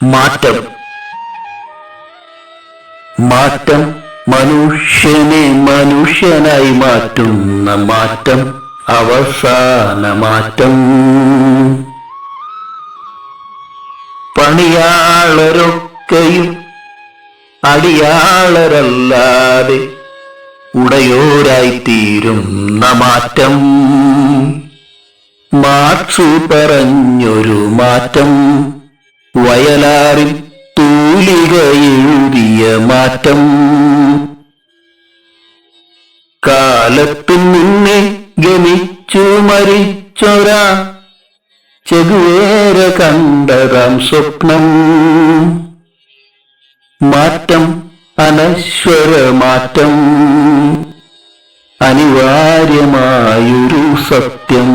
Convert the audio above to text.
മാറ്റം. മാറ്റം മനുഷ്യനെ മനുഷ്യനായി മാറ്റുന്ന മാറ്റം, അവസാന മാറ്റം. പണിയാളരൊക്കെയും അടിയാളരല്ലാതെ ഉടയോരായിത്തീരുന്ന മാറ്റം, മാർക്സ് പറഞ്ഞൊരു മാറ്റം, വയലാറിൽ തൂലിക എഴുതിയ മാറ്റം. കാലത്തിൻ മുന്നേ ഗമിച്ചു മരിച്ചൊരാ ചെഗുവേര കണ്ടതാം സ്വപ്നം. മാറ്റം അനശ്വര മാറ്റം, അനിവാര്യമായൊരു സത്യം.